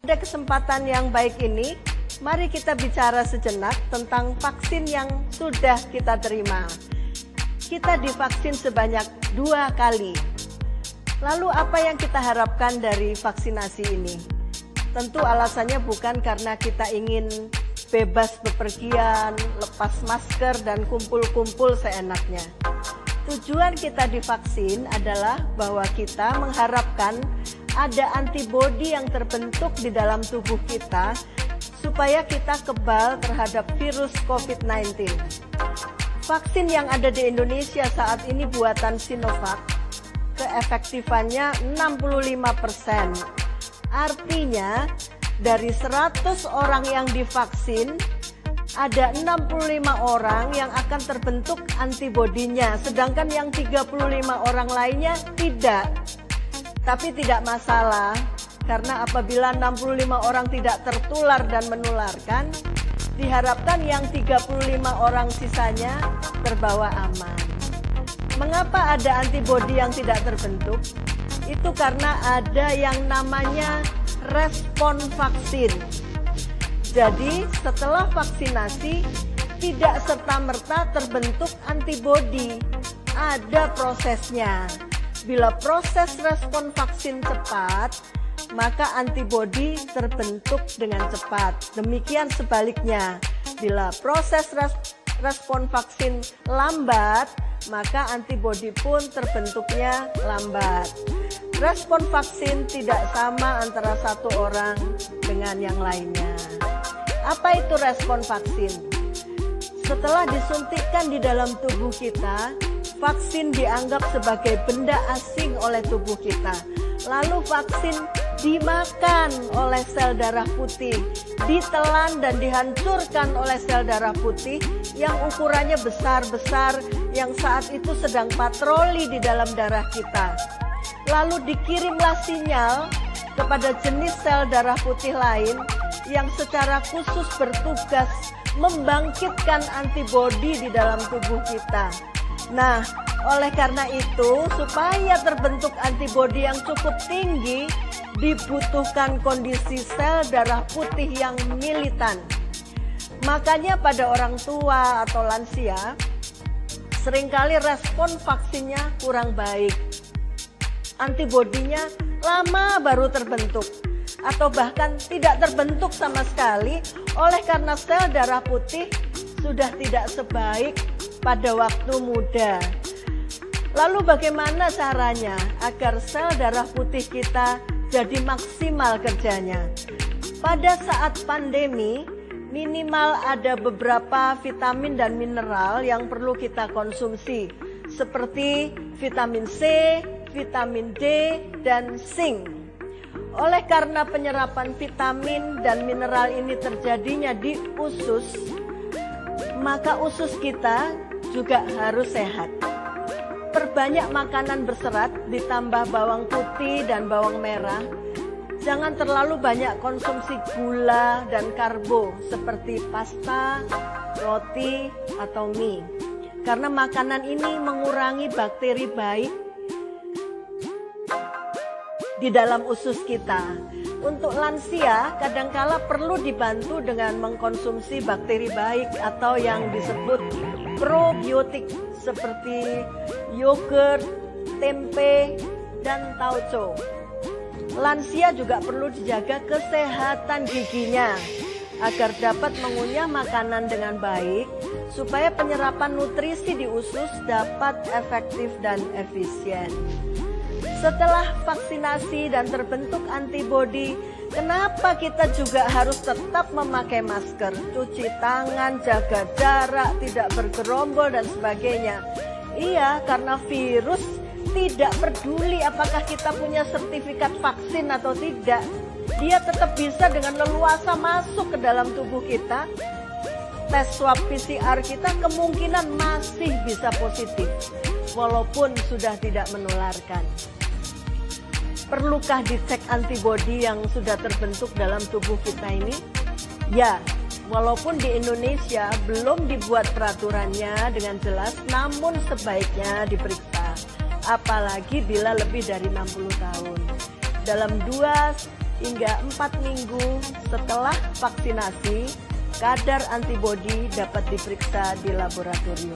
Pada kesempatan yang baik ini, mari kita bicara sejenak tentang vaksin yang sudah kita terima. Kita divaksin sebanyak 2 kali. Lalu apa yang kita harapkan dari vaksinasi ini? Tentu alasannya bukan karena kita ingin bebas bepergian, lepas masker, dan kumpul-kumpul seenaknya. Tujuan kita divaksin adalah bahwa kita mengharapkan ada antibodi yang terbentuk di dalam tubuh kita supaya kita kebal terhadap virus COVID-19. Vaksin yang ada di Indonesia saat ini buatan Sinovac, keefektifannya 65%. Artinya dari 100 orang yang divaksin, ada 65 orang yang akan terbentuk antibodinya, sedangkan yang 35 orang lainnya tidak. Tapi tidak masalah, karena apabila 65 orang tidak tertular dan menularkan, diharapkan yang 35 orang sisanya terbawa aman. Mengapa ada antibodi yang tidak terbentuk? Itu karena ada yang namanya respon vaksin. Jadi setelah vaksinasi tidak serta-merta terbentuk antibodi, ada prosesnya. Bila proses respon vaksin cepat, maka antibodi terbentuk dengan cepat. Demikian sebaliknya, bila proses respon vaksin lambat, maka antibodi pun terbentuknya lambat. Respon vaksin tidak sama antara satu orang dengan yang lainnya. Apa itu respon vaksin? Setelah disuntikkan di dalam tubuh kita, vaksin dianggap sebagai benda asing oleh tubuh kita. Lalu vaksin dimakan oleh sel darah putih, ditelan dan dihancurkan oleh sel darah putih yang ukurannya besar-besar, yang saat itu sedang patroli di dalam darah kita. Lalu dikirimlah sinyal kepada jenis sel darah putih lain yang secara khusus bertugas membangkitkan antibodi di dalam tubuh kita. Nah, oleh karena itu, supaya terbentuk antibodi yang cukup tinggi, dibutuhkan kondisi sel darah putih yang militan. Makanya pada orang tua atau lansia, seringkali respon vaksinnya kurang baik. Antibodinya lama baru terbentuk, atau bahkan tidak terbentuk sama sekali, oleh karena sel darah putih sudah tidak sebaik pada waktu muda. Lalu bagaimana caranya agar sel darah putih kita jadi maksimal kerjanya? Pada saat pandemi, minimal ada beberapa vitamin dan mineral yang perlu kita konsumsi, seperti vitamin C, vitamin D, dan zinc. Oleh karena penyerapan vitamin dan mineral ini terjadinya di usus, maka usus kita juga harus sehat. Perbanyak makanan berserat ditambah bawang putih dan bawang merah. Jangan terlalu banyak konsumsi gula dan karbo seperti pasta, roti, atau mie. Karena makanan ini mengurangi bakteri baik di dalam usus kita. Untuk lansia, kadangkala perlu dibantu dengan mengkonsumsi bakteri baik atau yang disebut probiotik seperti yogurt, tempe, dan tauco. Lansia juga perlu dijaga kesehatan giginya agar dapat mengunyah makanan dengan baik supaya penyerapan nutrisi di usus dapat efektif dan efisien. Setelah vaksinasi dan terbentuk antibodi, kenapa kita juga harus tetap memakai masker, cuci tangan, jaga jarak, tidak bergerombol, dan sebagainya? Iya, karena virus tidak peduli apakah kita punya sertifikat vaksin atau tidak. Dia tetap bisa dengan leluasa masuk ke dalam tubuh kita. Tes swab PCR kita kemungkinan masih bisa positif, walaupun sudah tidak menularkan. Perlukah dicek antibodi yang sudah terbentuk dalam tubuh kita ini? Ya, walaupun di Indonesia belum dibuat peraturannya dengan jelas, namun sebaiknya diperiksa. Apalagi bila lebih dari 60 tahun. Dalam 2 hingga 4 minggu setelah vaksinasi, kadar antibodi dapat diperiksa di laboratorium.